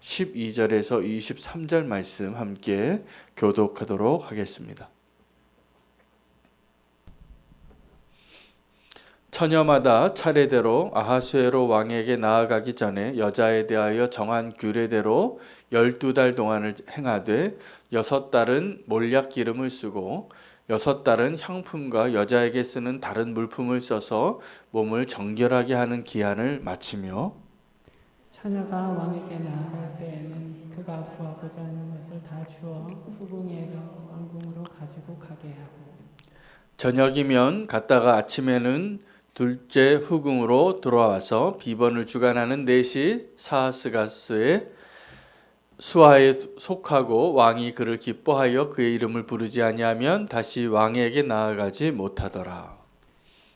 12절에서 23절 말씀 함께 교독하도록 하겠습니다. 처녀마다 차례대로 아하수에로 왕에게 나아가기 전에 여자에 대하여 정한 규례대로 12달 동안을 행하되 6달은 몰약 기름을 쓰고 6달은 향품과 여자에게 쓰는 다른 물품을 써서 몸을 정결하게 하는 기한을 마치며 처녀가 왕에게 나아갈 때에는 그가 구하고자 하는 것을 다 주어 후궁에게 왕궁으로 가지고 가게 하고 저녁이면 갔다가 아침에는 둘째 후궁으로 돌아와서 비번을 주관하는 넷이 사하스가스의 수하에 속하고 왕이 그를 기뻐하여 그의 이름을 부르지 아니하면 다시 왕에게 나아가지 못하더라.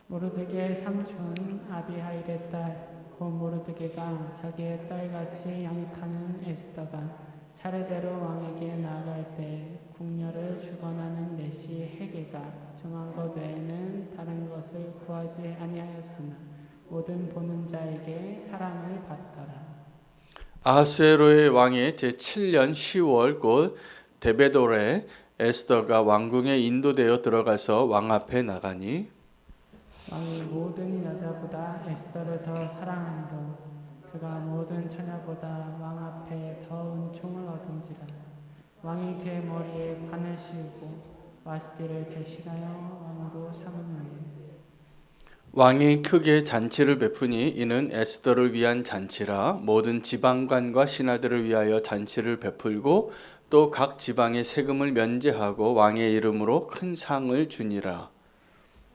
모르드게의 삼촌 아비하일의 딸 곧 모르드게가 자기의 딸같이 양육하는 에스더가 차례대로 왕에게 나아갈 때 궁녀를 주관하는 넷이 헤게가 정한 것 외에는 다른 것을 구하지 아니하였으나 모든 보는 자에게 사랑을 받더라. 아하수에로의 왕의 제7년 10월 곧 데베돌에 에스더가 왕궁에 인도되어 들어가서 왕 앞에 나가니 왕이 모든 여자보다 에스더를 더 사랑하므로 그가 모든 처녀보다 왕 앞에 더 은총을 얻은지라. 왕이 그의 머리에 관을 씌우고 와스디를 대신하여 왕으로 삼은 후에 왕이 크게 잔치를 베푸니 이는 에스더를 위한 잔치라 모든 지방관과 신하들을 위하여 잔치를 베풀고 또 각 지방의 세금을 면제하고 왕의 이름으로 큰 상을 주니라.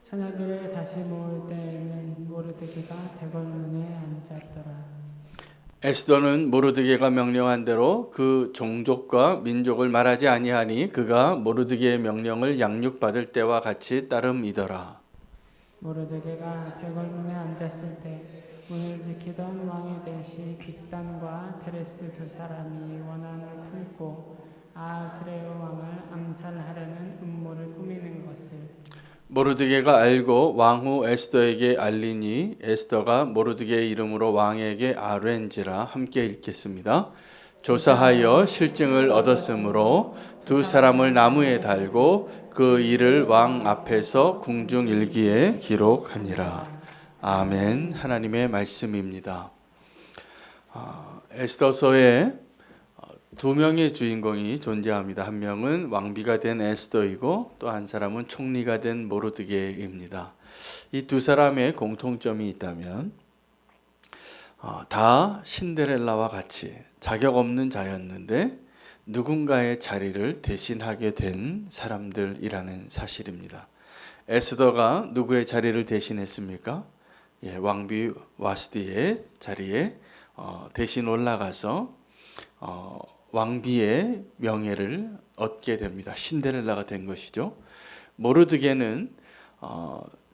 처녀들을 다시 모을 때에는 모르드게가 대궐문에 앉았더라. 에스더는 모르드게가 명령한 대로 그 종족과 민족을 말하지 아니하니 그가 모르드게의 명령을 양육받을 때와 같이 따름이더라. 모르드게가 대궐문에 앉았을 때 문을 지키던 왕의 대시 빅단과 테레스 두 사람이 원한을 품고 아하스레오 왕을 암살하려는 음모를 꾸미는 것을 모르드게가 알고 왕후 에스더에게 알리니 에스더가 모르드게의 이름으로 왕에게 아뢰인지라. 함께 읽겠습니다. 조사하여 실증을 얻었으므로 두 사람을 나무에 달고 그 일을 왕 앞에서 궁중 일기에 기록하니라. 아멘. 하나님의 말씀입니다. 에스더서에 두 명의 주인공이 존재합니다. 한 명은 왕비가 된 에스더이고 또 한 사람은 총리가 된 모르드게입니다. 이 두 사람의 공통점이 있다면 다 신데렐라와 같이 자격 없는 자였는데 누군가의 자리를 대신하게 된 사람들이라는 사실입니다. 에스더가 누구의 자리를 대신했습니까? 왕비 와스디의 자리에 대신 올라가서 왕비의 명예를 얻게 됩니다. 신데렐라가 된 것이죠. 모르드게는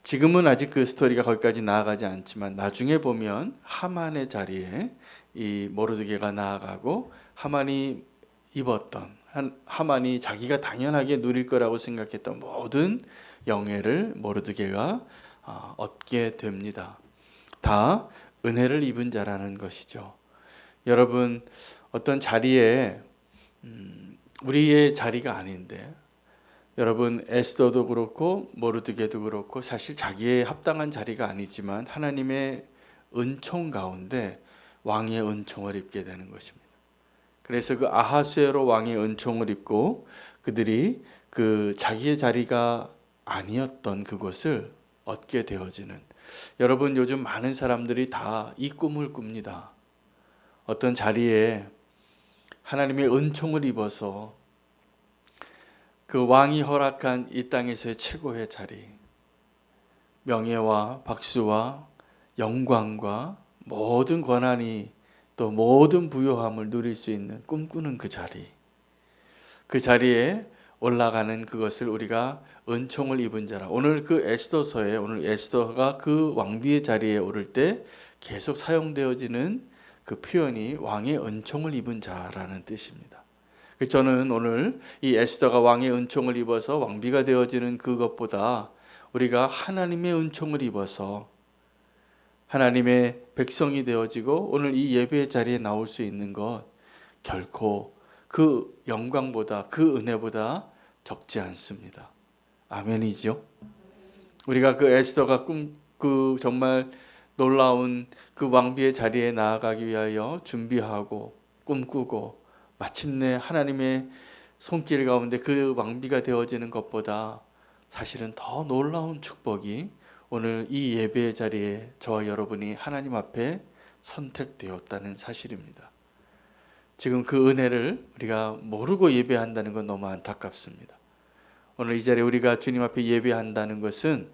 지금은 아직 그 스토리가 거기까지 나아가지 않지만 나중에 보면 하만의 자리에 이 모르드게가 나아가고 하만이 입었던 하만이 자기가 당연하게 누릴 거라고 생각했던 모든 영예를 모르드게가 얻게 됩니다. 다 은혜를 입은 자라는 것이죠. 여러분 어떤 자리에 우리의 자리가 아닌데 여러분 에스더도 그렇고 모르드게도 그렇고 사실 자기의 합당한 자리가 아니지만 하나님의 은총 가운데 왕의 은총을 입게 되는 것입니다. 그래서 그 아하수에로 왕의 은총을 입고 그들이 그 자기의 자리가 아니었던 그것을 얻게 되어지는 여러분 요즘 많은 사람들이 다 이 꿈을 꿉니다. 어떤 자리에 하나님의 은총을 입어서 그 왕이 허락한 이 땅에서의 최고의 자리, 명예와 박수와 영광과 모든 권한이 또 모든 부요함을 누릴 수 있는 꿈꾸는 그 자리, 그 자리에 올라가는 그것을 우리가 은총을 입은 자라. 오늘 그 에스더서에 오늘 에스더가 그 왕비의 자리에 오를 때 계속 사용되어지는 그 표현이 왕의 은총을 입은 자라는 뜻입니다. 저는 오늘 이 에스더가 왕의 은총을 입어서 왕비가 되어지는 그것보다 우리가 하나님의 은총을 입어서 하나님의 백성이 되어지고 오늘 이 예배의 자리에 나올 수 있는 것, 결코 그 영광보다 그 은혜보다 적지 않습니다. 아멘이죠. 우리가 그 에스더가 그 정말 놀라운 그 왕비의 자리에 나아가기 위하여 준비하고 꿈꾸고 마침내 하나님의 손길 가운데 그 왕비가 되어지는 것보다 사실은 더 놀라운 축복이 오늘 이 예배의 자리에 저와 여러분이 하나님 앞에 선택되었다는 사실입니다. 지금 그 은혜를 우리가 모르고 예배한다는 건 너무 안타깝습니다. 오늘 이 자리에 우리가 주님 앞에 예배한다는 것은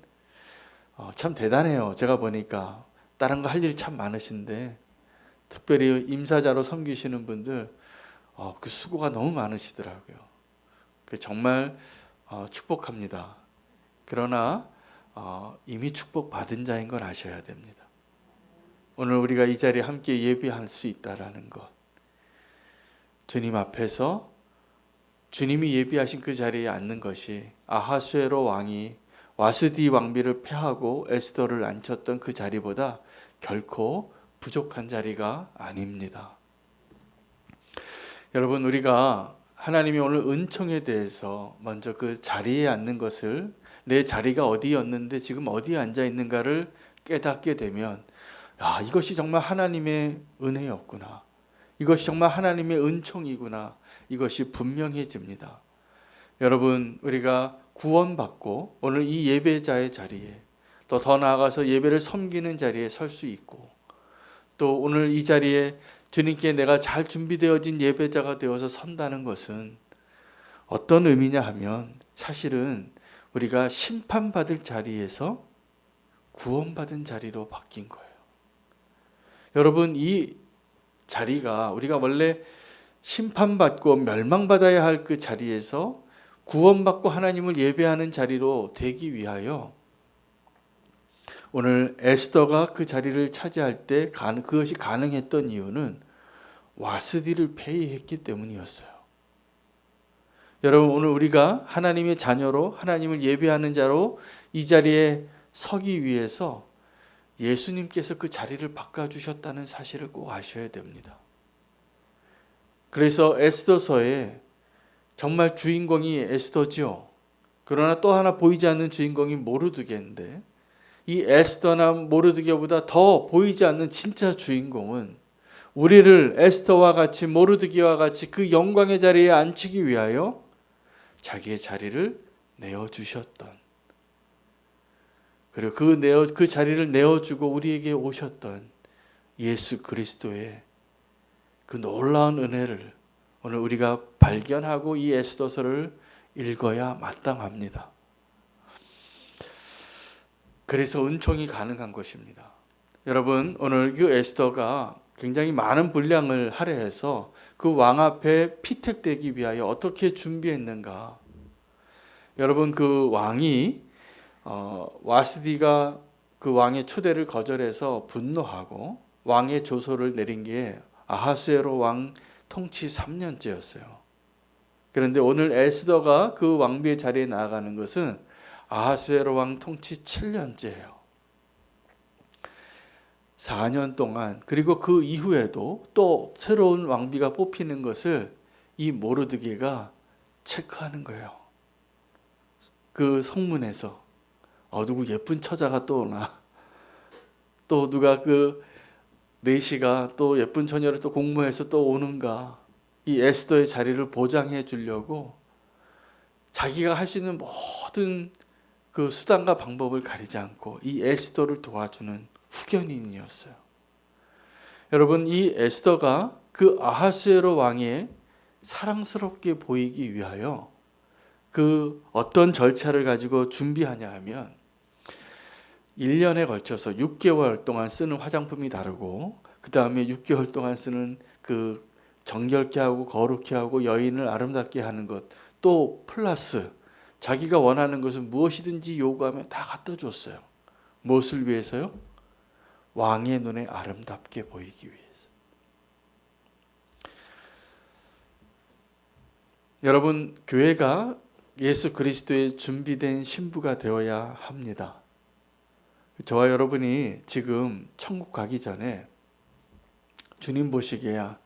참 대단해요. 제가 보니까 다른 거 할 일 참 많으신데 특별히 임사자로 섬기시는 분들 그 수고가 너무 많으시더라고요. 정말 축복합니다. 그러나 이미 축복받은 자인 걸 아셔야 됩니다. 오늘 우리가 이 자리에 함께 예배할 수 있다라는 것, 주님 앞에서 주님이 예비하신 그 자리에 앉는 것이 아하수에로 왕이 와스디 왕비를 패하고 에스더를 앉혔던 그 자리보다 결코 부족한 자리가 아닙니다. 여러분, 우리가 하나님이 오늘 은총에 대해서 먼저 그 자리에 앉는 것을, 내 자리가 어디였는데 지금 어디에 앉아 있는가를 깨닫게 되면 이것이 정말 하나님의 은혜였구나, 이것이 정말 하나님의 은총이구나, 이것이 분명해집니다. 여러분, 우리가 구원받고 오늘 이 예배자의 자리에, 또 더 나아가서 예배를 섬기는 자리에 설 수 있고, 또 오늘 이 자리에 주님께 내가 잘 준비되어진 예배자가 되어서 선다는 것은 어떤 의미냐 하면 사실은 우리가 심판받을 자리에서 구원받은 자리로 바뀐 거예요. 여러분, 이 자리가 우리가 원래 심판받고 멸망받아야 할 그 자리에서 구원받고 하나님을 예배하는 자리로 되기 위하여 오늘 에스더가 그 자리를 차지할 때 그것이 가능했던 이유는 와스디를 폐위했기 때문이었어요. 여러분, 오늘 우리가 하나님의 자녀로 하나님을 예배하는 자로 이 자리에 서기 위해서 예수님께서 그 자리를 바꿔주셨다는 사실을 꼭 아셔야 됩니다. 그래서 에스더서에 정말 주인공이 에스더지요. 그러나 또 하나 보이지 않는 주인공이 모르드게인데, 이 에스더나 모르드게보다 더 보이지 않는 진짜 주인공은 우리를 에스더와 같이 모르드게와 같이 그 영광의 자리에 앉히기 위하여 자기의 자리를 내어주셨던, 그리고 그 자리를 내어주고 우리에게 오셨던 예수 그리스도의 그 놀라운 은혜를 오늘 우리가 발견하고 이 에스더서를 읽어야 마땅합니다. 그래서 은총이 가능한 것입니다. 여러분, 오늘 그 에스더가 굉장히 많은 분량을 할애해서 그 왕 앞에 피택되기 위하여 어떻게 준비했는가. 여러분, 그 왕이 와스디가 그 왕의 초대를 거절해서 분노하고 왕의 조소를 내린 게 아하수에로 왕 통치 3년째였어요. 그런데 오늘 에스더가 그 왕비의 자리에 나아가는 것은 아하수에로 왕 통치 7년째예요. 4년 동안, 그리고 그 이후에도 또 새로운 왕비가 뽑히는 것을 이 모르드게가 체크하는 거예요. 그 성문에서 누구 예쁜 처자가 또 오나, 또 누가 그 내시가 또 예쁜 처녀를 또 공모해서 또 오는가. 이 에스더의 자리를 보장해 주려고 자기가 할 수 있는 모든 그 수단과 방법을 가리지 않고 이 에스더를 도와주는 후견인이었어요. 여러분, 이 에스더가 그 아하수에로 왕의 사랑스럽게 보이기 위하여 그 어떤 절차를 가지고 준비하냐 하면 1년에 걸쳐서 6개월 동안 쓰는 화장품이 다르고, 그 다음에 6개월 동안 쓰는 그 정결케 하고 거룩케 하고 여인을 아름답게 하는 것, 또 플러스 자기가 원하는 것은 무엇이든지 요구하면 다 갖다 줬어요. 무엇을 위해서요? 왕의 눈에 아름답게 보이기 위해서. 여러분, 교회가 예수 그리스도의 준비된 신부가 되어야 합니다. 저와 여러분이 지금 천국 가기 전에 주님 보시기에야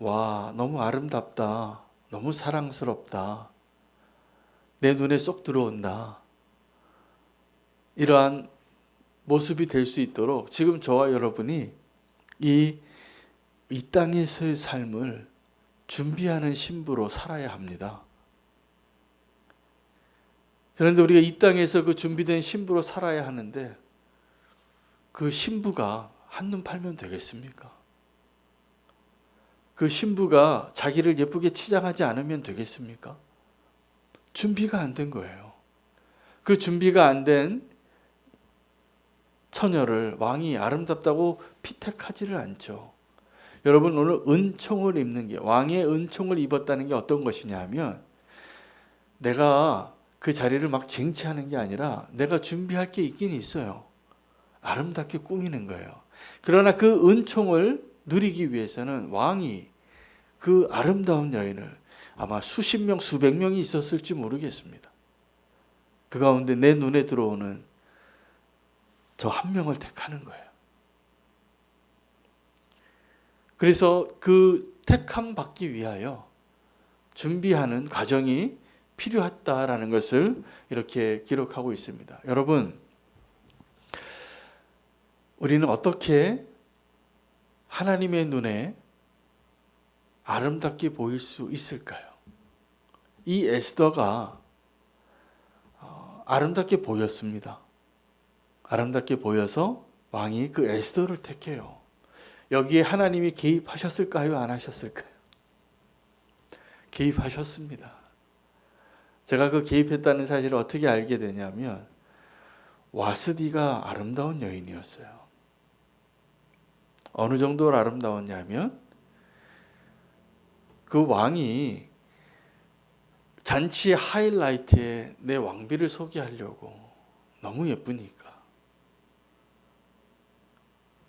와, 너무 아름답다. 너무 사랑스럽다. 내 눈에 쏙 들어온다. 이러한 모습이 될 수 있도록 지금 저와 여러분이 이 땅에서의 삶을 준비하는 신부로 살아야 합니다. 그런데 우리가 이 땅에서 그 준비된 신부로 살아야 하는데 그 신부가 한눈 팔면 되겠습니까? 그 신부가 자기를 예쁘게 치장하지 않으면 되겠습니까? 준비가 안 된 거예요. 그 준비가 안 된 처녀를 왕이 아름답다고 피택하지를 않죠. 여러분, 오늘 은총을 입는 게, 왕의 은총을 입었다는 게 어떤 것이냐 하면 내가 그 자리를 막 쟁취하는 게 아니라 내가 준비할 게 있긴 있어요. 아름답게 꾸미는 거예요. 그러나 그 은총을 누리기 위해서는 왕이 그 아름다운 여인을 아마 수십 명, 수백 명이 있었을지 모르겠습니다. 그 가운데 내 눈에 들어오는 저 한 명을 택하는 거예요. 그래서 그 택함 받기 위하여 준비하는 과정이 필요하다라는 것을 이렇게 기록하고 있습니다. 여러분, 우리는 어떻게 하나님의 눈에 아름답게 보일 수 있을까요? 이 에스더가 아름답게 보였습니다. 아름답게 보여서 왕이 그 에스더를 택해요. 여기에 하나님이 개입하셨을까요? 안 하셨을까요? 개입하셨습니다. 제가 그 개입했다는 사실을 어떻게 알게 되냐면 와스디가 아름다운 여인이었어요. 어느 정도로 아름다웠냐면 그 왕이 잔치 하이라이트에 내 왕비를 소개하려고 너무 예쁘니까.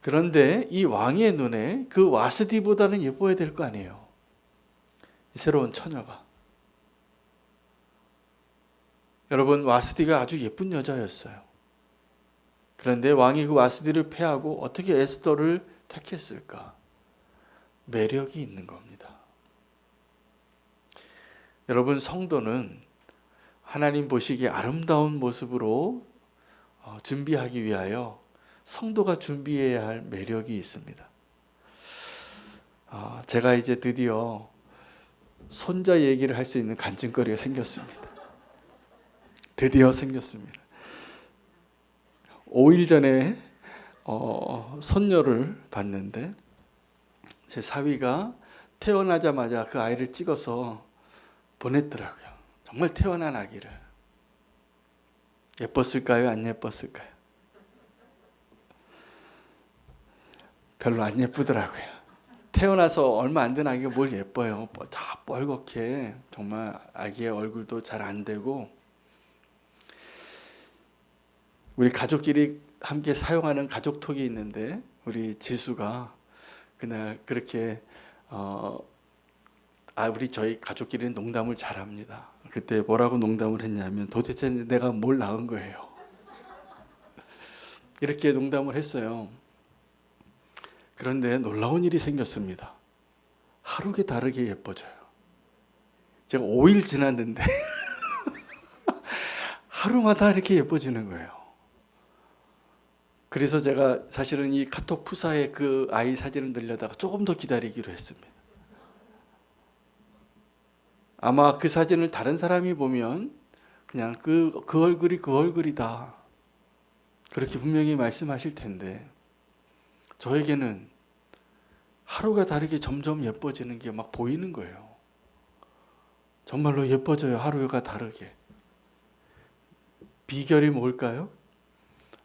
그런데 이 왕의 눈에 그 와스디보다는 예뻐야 될 거 아니에요. 새로운 처녀가. 여러분, 와스디가 아주 예쁜 여자였어요. 그런데 왕이 그 와스디를 패하고 어떻게 에스더를 택했을까? 매력이 있는 겁니다. 여러분, 성도는 하나님 보시기에 아름다운 모습으로 준비하기 위하여 성도가 준비해야 할 매력이 있습니다. 제가 이제 드디어 손자 얘기를 할 수 있는 간증거리가 생겼습니다. 드디어 생겼습니다. 5일 전에 손녀를 봤는데 제 사위가 태어나자마자 그 아이를 찍어서 보냈더라고요. 정말 태어난 아기를. 예뻤을까요? 안 예뻤을까요? 별로 안 예쁘더라고요. 태어나서 얼마 안 된 아기가 뭘 예뻐요. 다 뻘겋게 정말 아기의 얼굴도 잘 안 되고 우리 가족끼리 함께 사용하는 가족톡이 있는데 우리 지수가 그날 그렇게 우리 저희 가족끼리는 농담을 잘합니다. 그때 뭐라고 농담을 했냐면 도대체 내가 뭘 낳은 거예요. 이렇게 농담을 했어요. 그런데 놀라운 일이 생겼습니다. 하루가 다르게 예뻐져요. 제가 5일 지났는데 하루마다 이렇게 예뻐지는 거예요. 그래서 제가 사실은 이 카톡 푸사에 그 아이 사진을 늘려다가 조금 더 기다리기로 했습니다. 아마 그 사진을 다른 사람이 보면 그냥 그 얼굴이 그 얼굴이다. 그렇게 분명히 말씀하실 텐데 저에게는 하루가 다르게 점점 예뻐지는 게 막 보이는 거예요. 정말로 예뻐져요. 하루가 다르게. 비결이 뭘까요?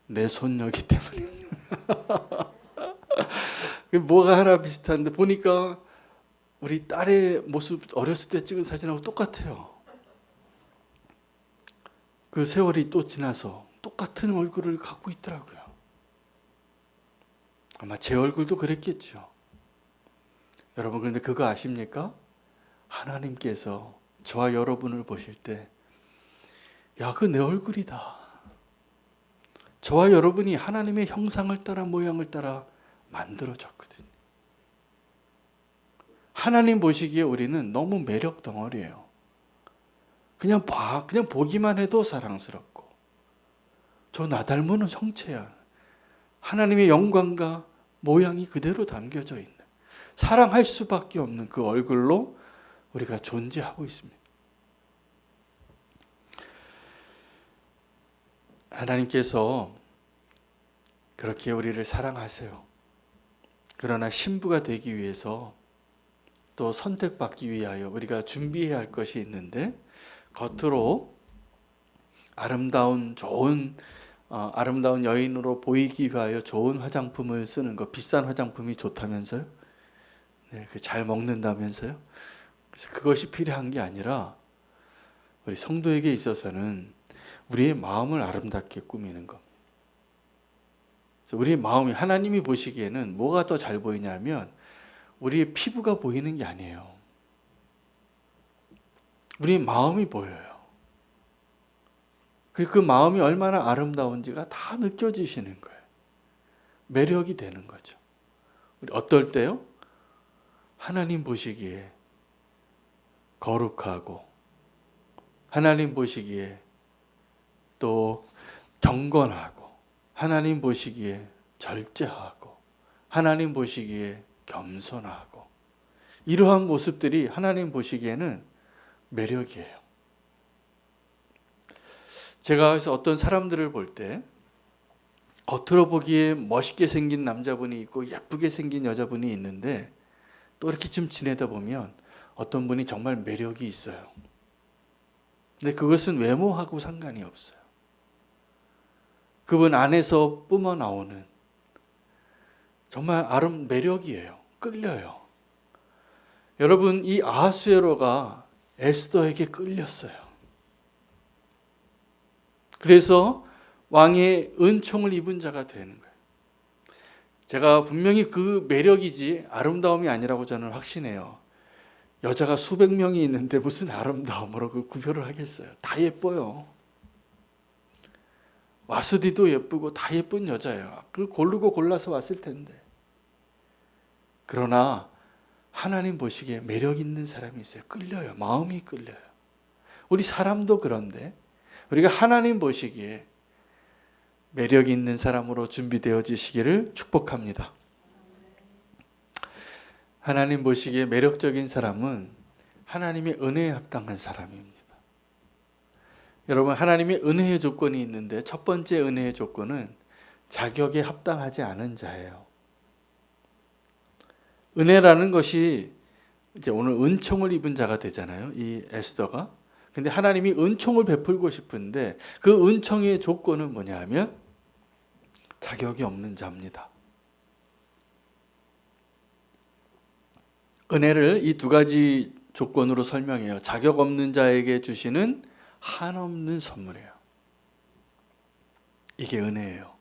내 손녀기 때문입니다. 뭐가 하나 비슷한데 보니까 우리 딸의 모습 어렸을 때 찍은 사진하고 똑같아요. 그 세월이 또 지나서 똑같은 얼굴을 갖고 있더라고요. 아마 제 얼굴도 그랬겠죠. 여러분, 그런데 그거 아십니까? 하나님께서 저와 여러분을 보실 때 야, 그 내 얼굴이다. 저와 여러분이 하나님의 형상을 따라 모양을 따라 만들어졌거든요. 하나님 보시기에 우리는 너무 매력 덩어리예요. 그냥 보기만 해도 사랑스럽고, 저 나 닮은 형체야. 하나님의 영광과 모양이 그대로 담겨져 있는, 사랑할 수밖에 없는 그 얼굴로 우리가 존재하고 있습니다. 하나님께서 그렇게 우리를 사랑하세요. 그러나 신부가 되기 위해서 또 선택받기 위하여 우리가 준비해야 할 것이 있는데, 겉으로 아름다운 여인으로 보이기 위하여 좋은 화장품을 쓰는 거, 비싼 화장품이 좋다면서요? 네, 잘 먹는다면서요? 그래서 그것이 필요한 게 아니라 우리 성도에게 있어서는 우리의 마음을 아름답게 꾸미는 것. 우리의 마음이, 하나님이 보시기에는 뭐가 더 잘 보이냐면 우리의 피부가 보이는 게 아니에요. 우리의 마음이 보여요. 그 마음이 얼마나 아름다운지가 다 느껴지시는 거예요. 매력이 되는 거죠. 우리 어떨 때요? 하나님 보시기에 거룩하고, 하나님 보시기에 또 경건하고, 하나님 보시기에 절제하고, 하나님 보시기에 겸손하고, 이러한 모습들이 하나님 보시기에는 매력이에요. 제가 그래서 어떤 사람들을 볼 때 겉으로 보기에 멋있게 생긴 남자분이 있고 예쁘게 생긴 여자분이 있는데, 또 이렇게 좀 지내다 보면 어떤 분이 정말 매력이 있어요. 근데 그것은 외모하고 상관이 없어요. 그분 안에서 뿜어 나오는 정말 매력이에요. 끌려요. 여러분, 이 아하수에로가 에스더에게 끌렸어요. 그래서 왕의 은총을 입은 자가 되는 거예요. 제가 분명히 그 매력이지 아름다움이 아니라고 저는 확신해요. 여자가 수백 명이 있는데 무슨 아름다움으로 그 구별을 하겠어요. 다 예뻐요. 와스디도 예쁘고 다 예쁜 여자예요. 그걸 고르고 골라서 왔을 텐데. 그러나 하나님 보시기에 매력 있는 사람이 있어요. 끌려요. 마음이 끌려요. 우리 사람도 그런데 우리가 하나님 보시기에 매력 있는 사람으로 준비되어지시기를 축복합니다. 하나님 보시기에 매력적인 사람은 하나님의 은혜에 합당한 사람입니다. 여러분, 하나님의 은혜의 조건이 있는데 첫 번째 은혜의 조건은 자격에 합당하지 않은 자예요. 은혜라는 것이 이제 오늘 은총을 입은 자가 되잖아요. 이 에스더가. 근데 하나님이 은총을 베풀고 싶은데 그 은총의 조건은 뭐냐 하면 자격이 없는 자입니다. 은혜를 이 두 가지 조건으로 설명해요. 자격 없는 자에게 주시는 한없는 선물이에요. 이게 은혜예요.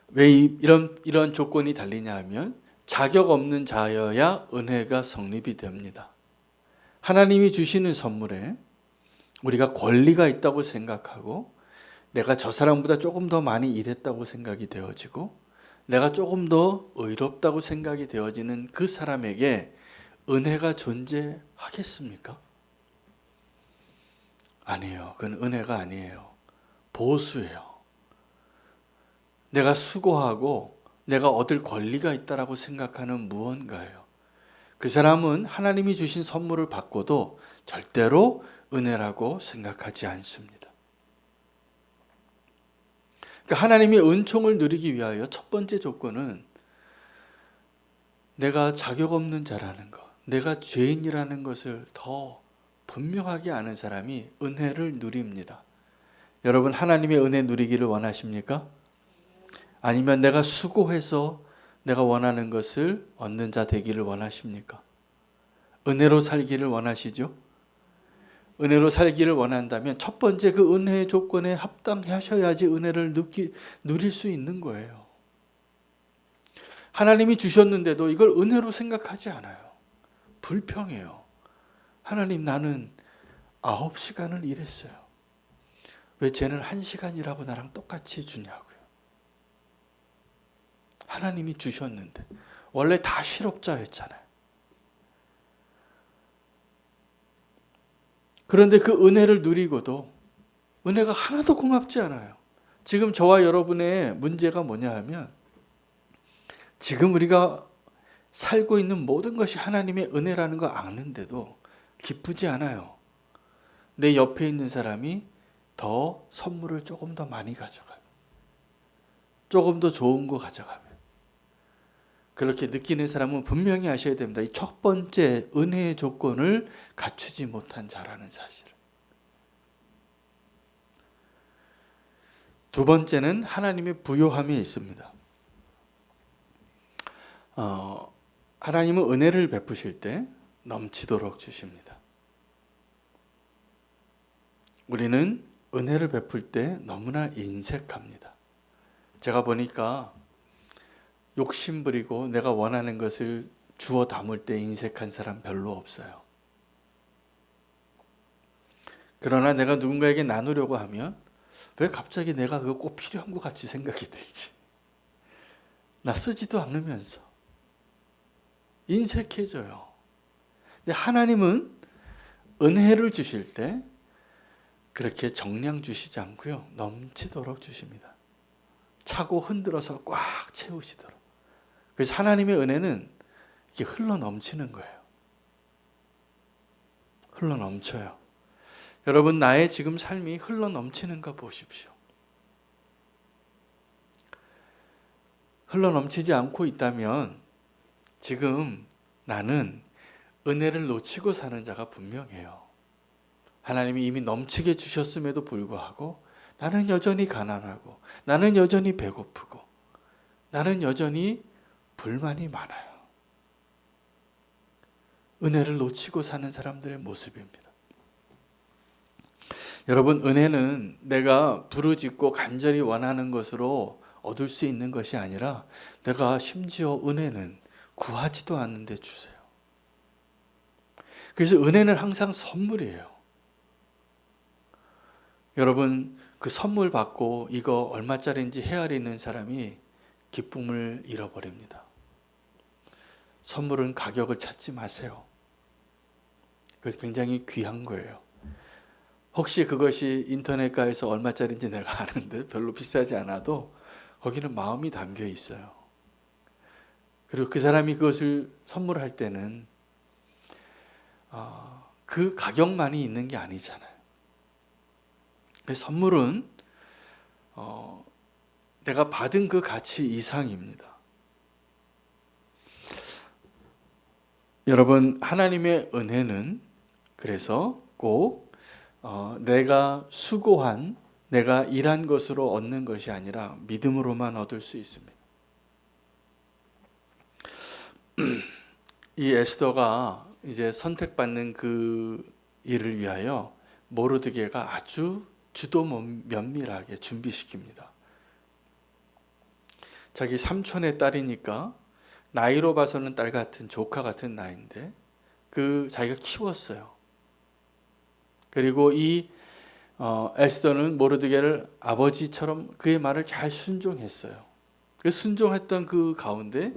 왜 이런 조건이 달리냐 하면 자격 없는 자여야 은혜가 성립이 됩니다. 하나님이 주시는 선물에 우리가 권리가 있다고 생각하고, 내가 저 사람보다 조금 더 많이 일했다고 생각이 되어지고, 내가 조금 더 의롭다고 생각이 되어지는 그 사람에게 은혜가 존재하겠습니까? 아니에요. 그건 은혜가 아니에요. 보수예요. 내가 수고하고 내가 얻을 권리가 있다라고 생각하는 무언가예요. 그 사람은 하나님이 주신 선물을 받고도 절대로 은혜라고 생각하지 않습니다. 그러니까 하나님의 은총을 누리기 위하여 첫 번째 조건은 내가 자격 없는 자라는 것, 내가 죄인이라는 것을 더 분명하게 아는 사람이 은혜를 누립니다. 여러분, 하나님의 은혜 누리기를 원하십니까? 아니면 내가 수고해서 내가 원하는 것을 얻는 자 되기를 원하십니까? 은혜로 살기를 원하시죠? 은혜로 살기를 원한다면 첫 번째 그 은혜의 조건에 합당하셔야지 은혜를 누릴 수 있는 거예요. 하나님이 주셨는데도 이걸 은혜로 생각하지 않아요. 불평해요. 하나님, 나는 9시간을 일했어요. 왜 쟤는 1시간이라고 나랑 똑같이 주냐고요. 하나님이 주셨는데 원래 다 실업자였잖아요. 그런데 그 은혜를 누리고도 은혜가 하나도 고맙지 않아요. 지금 저와 여러분의 문제가 뭐냐 하면 지금 우리가 살고 있는 모든 것이 하나님의 은혜라는 거 아는데도 기쁘지 않아요. 내 옆에 있는 사람이 더 선물을 조금 더 많이 가져가요. 조금 더 좋은 거 가져가면. 그렇게 느끼는 사람은 분명히 아셔야 됩니다. 이 첫 번째 은혜의 조건을 갖추지 못한 자라는 사실을. 두 번째는 하나님의 부요함이 있습니다. 하나님은 은혜를 베푸실 때 넘치도록 주십니다. 우리는 은혜를 베풀 때 너무나 인색합니다. 제가 보니까 욕심부리고 내가 원하는 것을 주워 담을 때 인색한 사람 별로 없어요. 그러나 내가 누군가에게 나누려고 하면 왜 갑자기 내가 그거 꼭 필요한 것 같이 생각이 들지? 나 쓰지도 않으면서 인색해져요. 근데 하나님은 은혜를 주실 때 그렇게 정량 주시지 않고요. 넘치도록 주십니다. 차고 흔들어서 꽉 채우시도록. 그래서 하나님의 은혜는 이게 흘러 넘치는 거예요. 흘러 넘쳐요. 여러분, 나의 지금 삶이 흘러 넘치는가 보십시오. 흘러 넘치지 않고 있다면 지금 나는 은혜를 놓치고 사는 자가 분명해요. 하나님이 이미 넘치게 주셨음에도 불구하고 나는 여전히 가난하고 나는 여전히 배고프고 나는 여전히 불만이 많아요. 은혜를 놓치고 사는 사람들의 모습입니다. 여러분, 은혜는 내가 부르짖고 간절히 원하는 것으로 얻을 수 있는 것이 아니라 내가 심지어 은혜는 구하지도 않는데 주세요. 그래서 은혜는 항상 선물이에요. 여러분, 그 선물 받고 이거 얼마짜리인지 헤아리는 사람이 기쁨을 잃어버립니다. 선물은 가격을 찾지 마세요. 그래서 굉장히 귀한 거예요. 혹시 그것이 인터넷가에서 얼마짜리인지 내가 아는데 별로 비싸지 않아도 거기는 마음이 담겨 있어요. 그리고 그 사람이 그것을 선물할 때는 그 가격만이 있는 게 아니잖아요. 선물은 내가 받은 그 가치 이상입니다. 여러분, 하나님의 은혜는 그래서 꼭 내가 수고한, 내가 일한 것으로 얻는 것이 아니라 믿음으로만 얻을 수 있습니다. 이 에스더가 이제 선택받는 그 일을 위하여 모르드게가 아주 주도 면밀하게 준비시킵니다. 자기 삼촌의 딸이니까 나이로 봐서는 딸 같은, 조카 같은 나이인데 그 자기가 키웠어요. 그리고 이 에스더는 모르드게를 아버지처럼 그의 말을 잘 순종했어요. 그 순종했던 그 가운데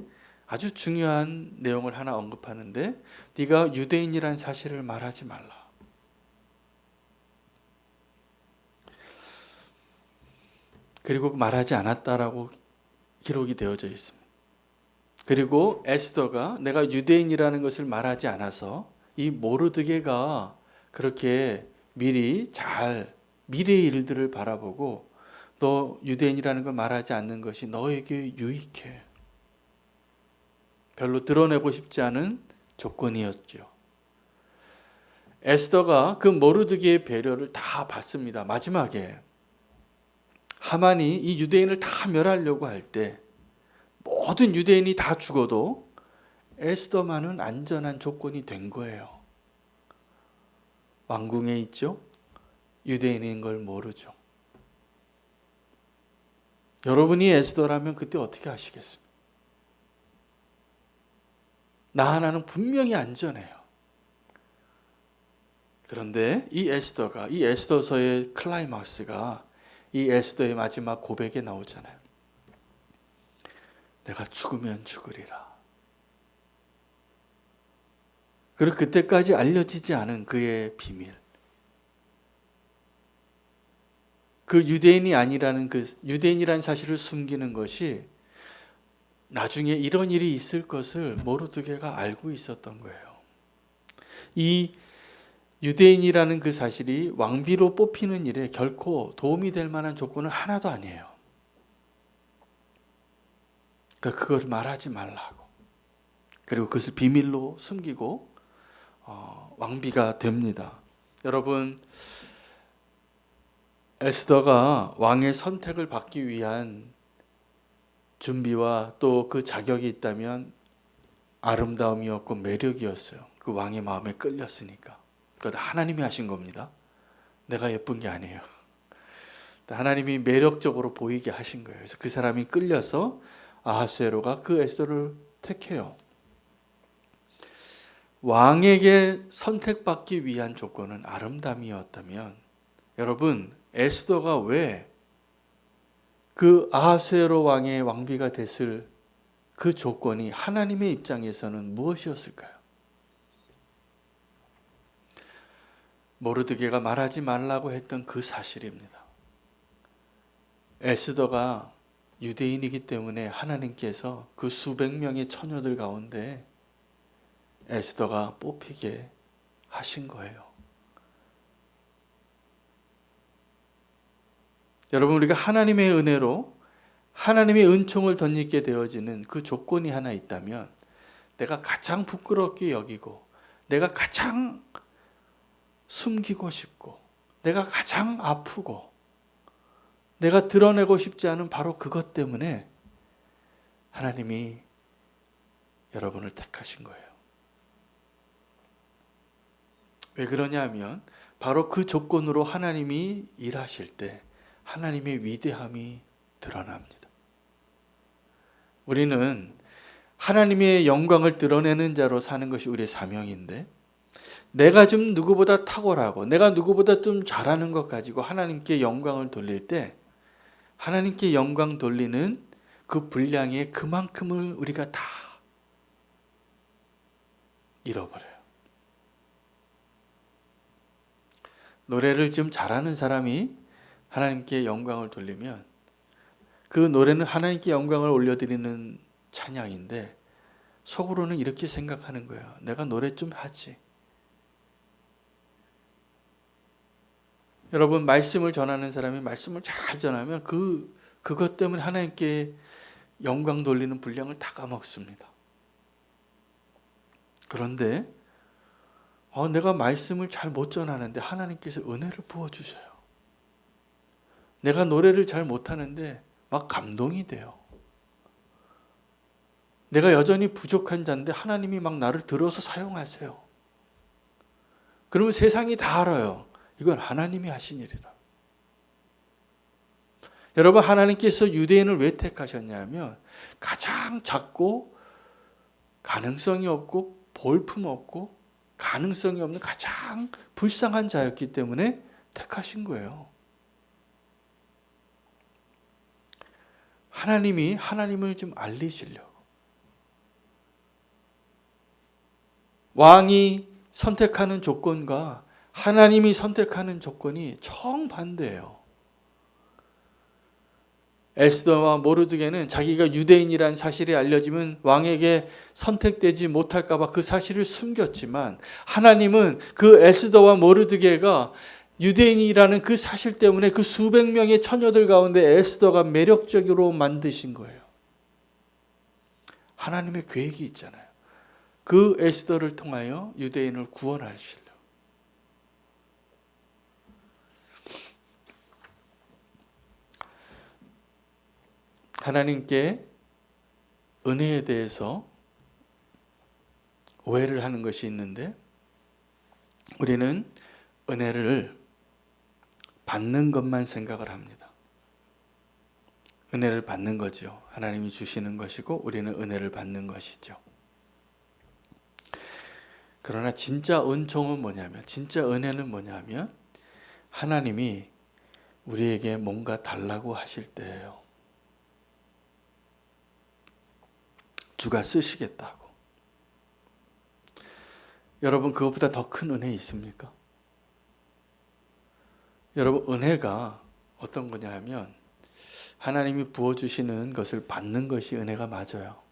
아주 중요한 내용을 하나 언급하는데 네가 유대인이란 사실을 말하지 말라. 그리고 말하지 않았다라고 기록이 되어져 있습니다. 그리고 에스더가 내가 유대인이라는 것을 말하지 않아서 이 모르드게가 그렇게 미리 잘 미래의 일들을 바라보고 너 유대인이라는 걸 말하지 않는 것이 너에게 유익해. 별로 드러내고 싶지 않은 조건이었죠. 에스더가 그 모르드게의 배려를 다 받습니다. 마지막에 하만이 이 유대인을 다 멸하려고 할 때 모든 유대인이 다 죽어도 에스더만은 안전한 조건이 된 거예요. 왕궁에 있죠? 유대인인 걸 모르죠. 여러분이 에스더라면 그때 어떻게 하시겠습니까? 나 하나는 분명히 안전해요. 그런데 이 에스더가, 이 에스더서의 클라이막스가 이 에스더의 마지막 고백에 나오잖아요. 내가 죽으면 죽으리라. 그리고 그때까지 알려지지 않은 그의 비밀, 그 유대인이 아니라는 그 유대인이라는 사실을 숨기는 것이 나중에 이런 일이 있을 것을 모르드게가 알고 있었던 거예요. 이 유대인이라는 그 사실이 왕비로 뽑히는 일에 결코 도움이 될 만한 조건은 하나도 아니에요. 그러니까 그걸 말하지 말라고. 그리고 그것을 비밀로 숨기고 왕비가 됩니다. 여러분, 에스더가 왕의 선택을 받기 위한 준비와 또 그 자격이 있다면 아름다움이었고 매력이었어요. 그 왕의 마음에 끌렸으니까. 그건 하나님이 하신 겁니다. 내가 예쁜 게 아니에요. 하나님이 매력적으로 보이게 하신 거예요. 그래서 그 사람이 끌려서 아하수에로가 그 에스더를 택해요. 왕에게 선택받기 위한 조건은 아름다움이었다면, 여러분, 에스더가 왜 그 아하수에로 왕의 왕비가 됐을 그 조건이 하나님의 입장에서는 무엇이었을까요? 모르드게가 말하지 말라고 했던 그 사실입니다. 에스더가 유대인이기 때문에 하나님께서 그 수백 명의 처녀들 가운데 에스더가 뽑히게 하신 거예요. 여러분, 우리가 하나님의 은혜로 하나님의 은총을 덧입게 되어지는 그 조건이 하나 있다면, 내가 가장 부끄럽게 여기고 내가 가장 숨기고 싶고 내가 가장 아프고 내가 드러내고 싶지 않은 바로 그것 때문에 하나님이 여러분을 택하신 거예요. 왜 그러냐 하면 바로 그 조건으로 하나님이 일하실 때 하나님의 위대함이 드러납니다. 우리는 하나님의 영광을 드러내는 자로 사는 것이 우리의 사명인데, 내가 좀 누구보다 탁월하고 내가 누구보다 좀 잘하는 것 가지고 하나님께 영광을 돌릴 때 하나님께 영광 돌리는 그 분량의 그만큼을 우리가 다 잃어버려요. 노래를 좀 잘하는 사람이 하나님께 영광을 돌리면 그 노래는 하나님께 영광을 올려드리는 찬양인데, 속으로는 이렇게 생각하는 거예요. 내가 노래 좀 하지. 여러분, 말씀을 전하는 사람이 말씀을 잘 전하면 그것 때문에 하나님께 영광 돌리는 분량을 다 까먹습니다. 그런데 내가 말씀을 잘 못 전하는데 하나님께서 은혜를 부어주셔요. 내가 노래를 잘 못하는데 막 감동이 돼요. 내가 여전히 부족한 자인데 하나님이 막 나를 들어서 사용하세요. 그러면 세상이 다 알아요. 이건 하나님이 하신 일이라. 여러분, 하나님께서 유대인을 왜 택하셨냐면 가장 작고 가능성이 없고 볼품 없고 가능성이 없는 가장 불쌍한 자였기 때문에 택하신 거예요. 하나님이 하나님을 좀 알리시려고. 왕이 선택하는 조건과 하나님이 선택하는 조건이 정반대예요. 에스더와 모르드게는 자기가 유대인이라는 사실이 알려지면 왕에게 선택되지 못할까 봐 그 사실을 숨겼지만, 하나님은 그 에스더와 모르드게가 유대인이라는 그 사실 때문에 그 수백 명의 처녀들 가운데 에스더가 매력적으로 만드신 거예요. 하나님의 계획이 있잖아요. 그 에스더를 통하여 유대인을 구원하시려고. 하나님께 은혜에 대해서 오해를 하는 것이 있는데, 우리는 은혜를 받는 것만 생각을 합니다. 은혜를 받는 거죠. 하나님이 주시는 것이고 우리는 은혜를 받는 것이죠. 그러나 진짜 은총은 뭐냐면, 진짜 은혜는 뭐냐면 하나님이 우리에게 뭔가 달라고 하실 때예요. 주가 쓰시겠다고. 여러분, 그것보다 더 큰 은혜 있습니까? 여러분, 은혜가 어떤 거냐 하면 하나님이 부어주시는 것을 받는 것이 은혜가 맞아요.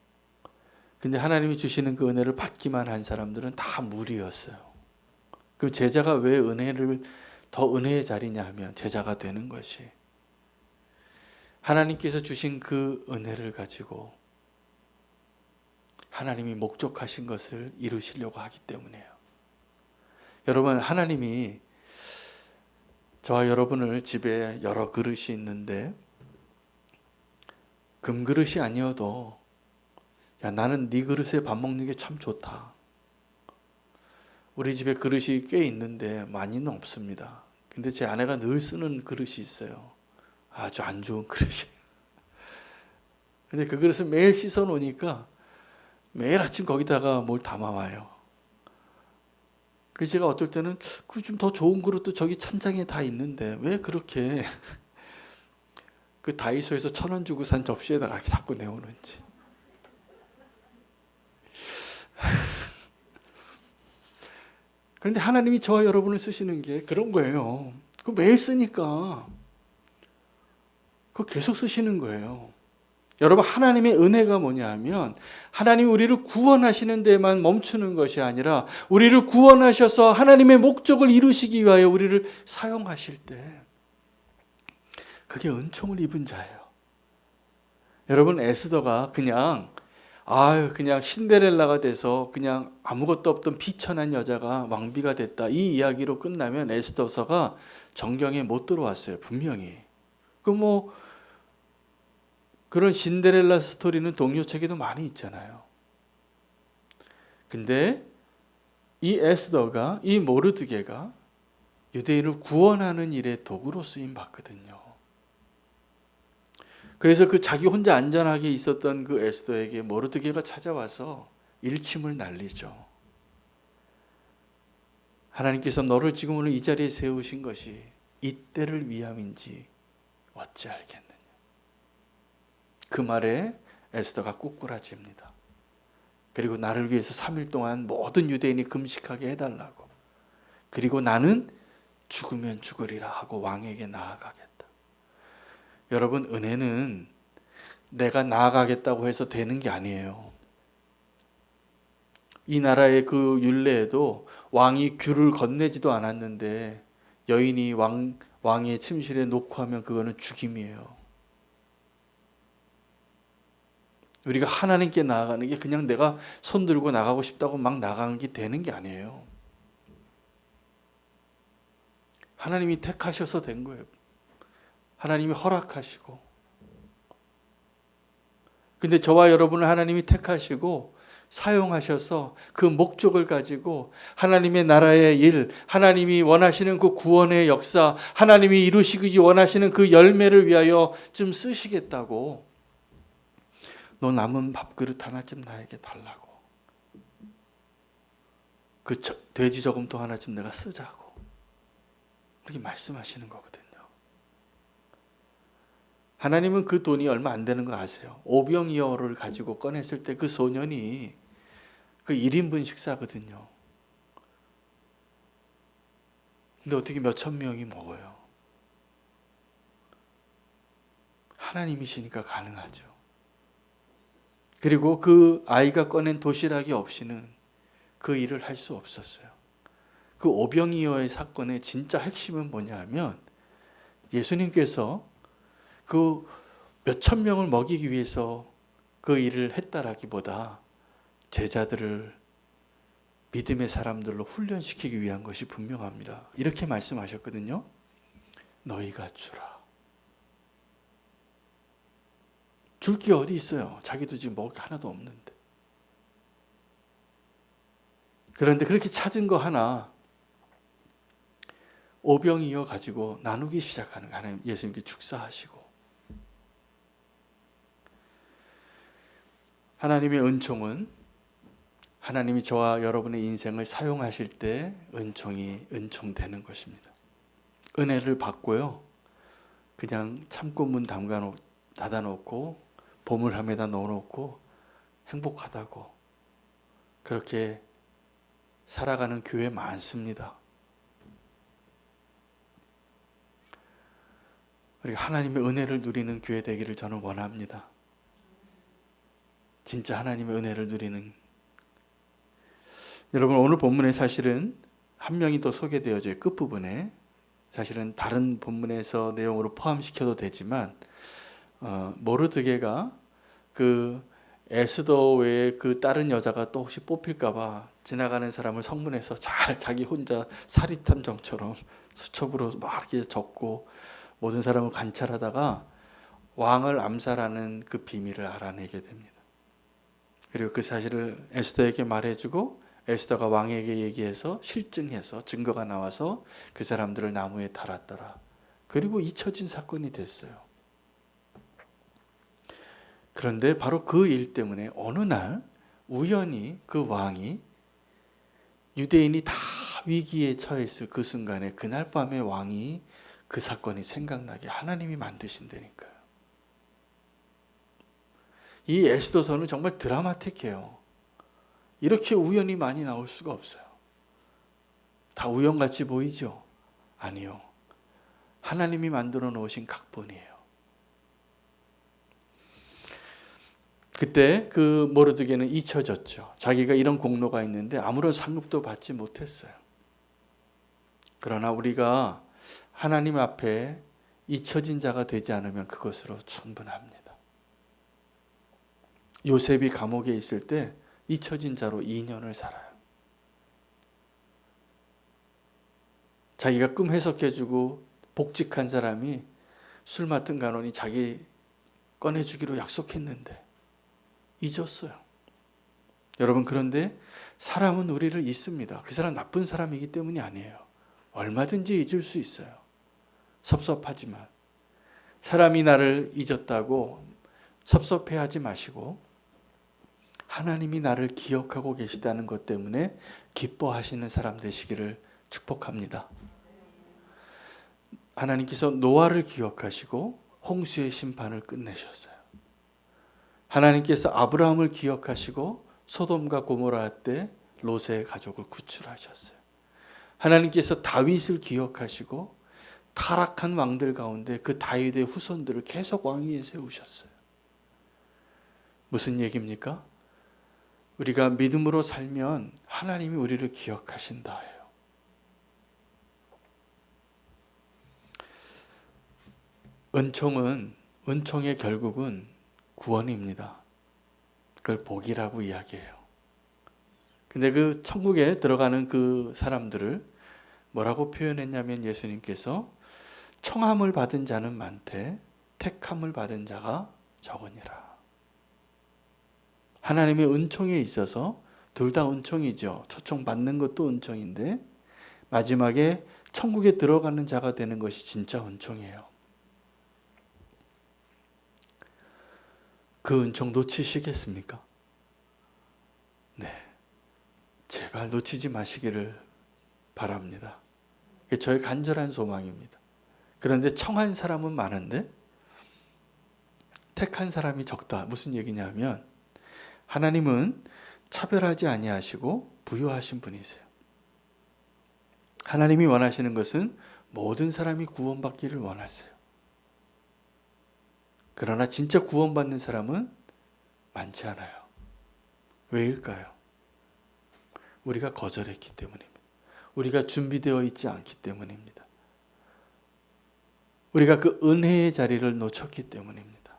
근데 하나님이 주시는 그 은혜를 받기만 한 사람들은 다 무리였어요. 그럼 제자가 왜 은혜를 더 은혜의 자리냐 하면 제자가 되는 것이 하나님께서 주신 그 은혜를 가지고 하나님이 목적하신 것을 이루시려고 하기 때문이에요. 여러분, 하나님이 저와 여러분을 집에 여러 그릇이 있는데 금그릇이 아니어도 야, 나는 네 그릇에 밥 먹는 게 참 좋다. 우리 집에 그릇이 꽤 있는데 많이는 없습니다. 근데 제 아내가 늘 쓰는 그릇이 있어요. 아주 안 좋은 그릇이. 근데 그 그릇을 매일 씻어 놓으니까 매일 아침 거기다가 뭘 담아와요. 그래서 제가 어떨 때는 그 좀 더 좋은 그릇도 저기 찬장에 다 있는데 왜 그렇게 그 다이소에서 1,000원 주고 산 접시에다가 자꾸 내오는지. 그런데 하나님이 저와 여러분을 쓰시는 게 그런 거예요. 그 매일 쓰니까 그 계속 쓰시는 거예요. 여러분, 하나님의 은혜가 뭐냐 하면 하나님이 우리를 구원하시는 데만 멈추는 것이 아니라 우리를 구원하셔서 하나님의 목적을 이루시기 위하여 우리를 사용하실 때 그게 은총을 입은 자예요. 여러분, 에스더가 그냥 신데렐라가 돼서 그냥 아무것도 없던 비천한 여자가 왕비가 됐다, 이 이야기로 끝나면 에스더서가 정경에 못 들어왔어요. 분명히. 그런 신데렐라 스토리는 동료책에도 많이 있잖아요. 근데 이 에스더가, 이 모르드게가 유대인을 구원하는 일에 도구로 쓰임 받거든요. 그래서 그 자기 혼자 안전하게 있었던 그 에스더에게 모르드게가 찾아와서 일침을 날리죠. 하나님께서 너를 지금 오늘 이 자리에 세우신 것이 이때를 위함인지 어찌 알겠느냐. 그 말에 에스더가 꾸꾸라집니다. 그리고 나를 위해서 3일 동안 모든 유대인이 금식하게 해달라고. 그리고 나는 죽으면 죽으리라 하고 왕에게 나아가겠다. 여러분, 은혜는 내가 나아가겠다고 해서 되는 게 아니에요. 이 나라의 그 율례에도 왕이 귤을 건네지도 않았는데 여인이 왕의 침실에 놓고 하면 그거는 죽임이에요. 우리가 하나님께 나아가는 게 그냥 내가 손 들고 나가고 싶다고 막 나가는 게 되는 게 아니에요. 하나님이 택하셔서 된 거예요. 하나님이 허락하시고. 근데 저와 여러분을 하나님이 택하시고 사용하셔서 그 목적을 가지고 하나님의 나라의 일, 하나님이 원하시는 그 구원의 역사, 하나님이 이루시기 원하시는 그 열매를 위하여 좀 쓰시겠다고. 너 남은 밥그릇 하나 좀 나에게 달라고. 그 돼지 저금통 하나 좀 내가 쓰자고. 그렇게 말씀하시는 거거든요. 하나님은 그 돈이 얼마 안 되는 거 아세요? 오병이어를 가지고 꺼냈을 때 그 소년이 그 1인분 식사거든요. 근데 어떻게 몇천 명이 먹어요? 하나님이시니까 가능하죠. 그리고 그 아이가 꺼낸 도시락이 없이는 그 일을 할 수 없었어요. 그 오병이어의 사건의 진짜 핵심은 뭐냐 하면 예수님께서 그 몇천 명을 먹이기 위해서 그 일을 했다라기보다 제자들을 믿음의 사람들로 훈련시키기 위한 것이 분명합니다. 이렇게 말씀하셨거든요. 너희가 주라. 줄 게 어디 있어요? 자기도 지금 먹을 게 하나도 없는데. 그런데 그렇게 찾은 거 하나 오병이어 가지고 나누기 시작하는 거. 하나님 예수님께 축사하시고. 하나님의 은총은 하나님이 저와 여러분의 인생을 사용하실 때 은총되는 것입니다. 은혜를 받고요. 그냥 창고문 닫아놓고 보물함에다 넣어놓고 행복하다고 그렇게 살아가는 교회 많습니다. 우리가 하나님의 은혜를 누리는 교회 되기를 저는 원합니다. 진짜 하나님의 은혜를 누리는. 여러분, 오늘 본문에 사실은 한 명이 더 소개되어져요. 끝부분에. 사실은 다른 본문에서 내용으로 포함시켜도 되지만 모르드게가 그 에스더 외에 그 다른 여자가 또 혹시 뽑힐까봐 지나가는 사람을 성문에서 잘 자기 혼자 사리탐정처럼 수첩으로 막 이렇게 적고 모든 사람을 관찰하다가 왕을 암살하는 그 비밀을 알아내게 됩니다. 그리고 그 사실을 에스더에게 말해주고 에스더가 왕에게 얘기해서 실증해서 증거가 나와서 그 사람들을 나무에 달았더라. 그리고 잊혀진 사건이 됐어요. 그런데 바로 그 일 때문에 어느 날 우연히 그 왕이 유대인이 다 위기에 처했을 그 순간에 그날 밤에 왕이 그 사건이 생각나게 하나님이 만드신다니까요. 이 에스더서는 정말 드라마틱해요. 이렇게 우연이 많이 나올 수가 없어요. 다 우연같이 보이죠? 아니요. 하나님이 만들어 놓으신 각본이에요. 그때 그 모르드게는 잊혀졌죠. 자기가 이런 공로가 있는데 아무런 상급도 받지 못했어요. 그러나 우리가 하나님 앞에 잊혀진 자가 되지 않으면 그것으로 충분합니다. 요셉이 감옥에 있을 때 잊혀진 자로 2년을 살아요. 자기가 꿈 해석해주고 복직한 사람이 술 맡은 간원이 자기 꺼내주기로 약속했는데 잊었어요. 여러분, 그런데 사람은 우리를 잊습니다. 그 사람 나쁜 사람이기 때문이 아니에요. 얼마든지 잊을 수 있어요. 섭섭하지만 사람이 나를 잊었다고 섭섭해하지 마시고 하나님이 나를 기억하고 계시다는 것 때문에 기뻐하시는 사람 되시기를 축복합니다. 하나님께서 노아를 기억하시고 홍수의 심판을 끝내셨어요. 하나님께서 아브라함을 기억하시고 소돔과 고모라 때 롯의 가족을 구출하셨어요. 하나님께서 다윗을 기억하시고 타락한 왕들 가운데 그 다윗의 후손들을 계속 왕위에 세우셨어요. 무슨 얘기입니까? 우리가 믿음으로 살면 하나님이 우리를 기억하신다예요. 은총의 결국은 구원입니다. 그걸 복이라고 이야기해요. 근데 그 천국에 들어가는 그 사람들을 뭐라고 표현했냐면 예수님께서 청함을 받은 자는 많되 택함을 받은 자가 적으니라. 하나님의 은총에 있어서 둘 다 은총이죠. 초청 받는 것도 은총인데 마지막에 천국에 들어가는 자가 되는 것이 진짜 은총이에요. 그 은총 놓치시겠습니까? 네. 제발 놓치지 마시기를 바랍니다. 그게 저의 간절한 소망입니다. 그런데 청한 사람은 많은데 택한 사람이 적다. 무슨 얘기냐면 하나님은 차별하지 아니하시고 부유하신 분이세요. 하나님이 원하시는 것은 모든 사람이 구원받기를 원하세요. 그러나 진짜 구원받는 사람은 많지 않아요. 왜일까요? 우리가 거절했기 때문입니다. 우리가 준비되어 있지 않기 때문입니다. 우리가 그 은혜의 자리를 놓쳤기 때문입니다.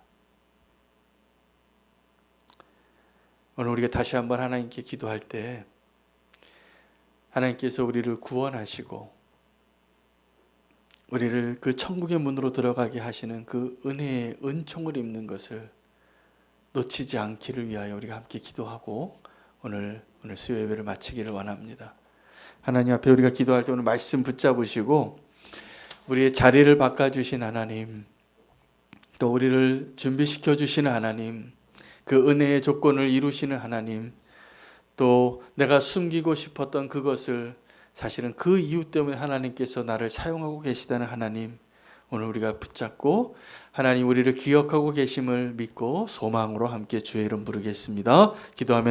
오늘 우리가 다시 한번 하나님께 기도할 때 하나님께서 우리를 구원하시고 우리를 그 천국의 문으로 들어가게 하시는 그 은혜의 은총을 입는 것을 놓치지 않기를 위하여 우리가 함께 기도하고 오늘 수요 예배를 마치기를 원합니다. 하나님 앞에 우리가 기도할 때 오늘 말씀 붙잡으시고 우리의 자리를 바꿔주신 하나님, 또 우리를 준비시켜 주시는 하나님, 그 은혜의 조건을 이루시는 하나님, 또 내가 숨기고 싶었던 그것을 사실은 그 이유 때문에 하나님께서 나를 사용하고 계시다는 하나님, 오늘 우리가 붙잡고 하나님 우리를 기억하고 계심을 믿고 소망으로 함께 주의 이름 부르겠습니다. 기도하면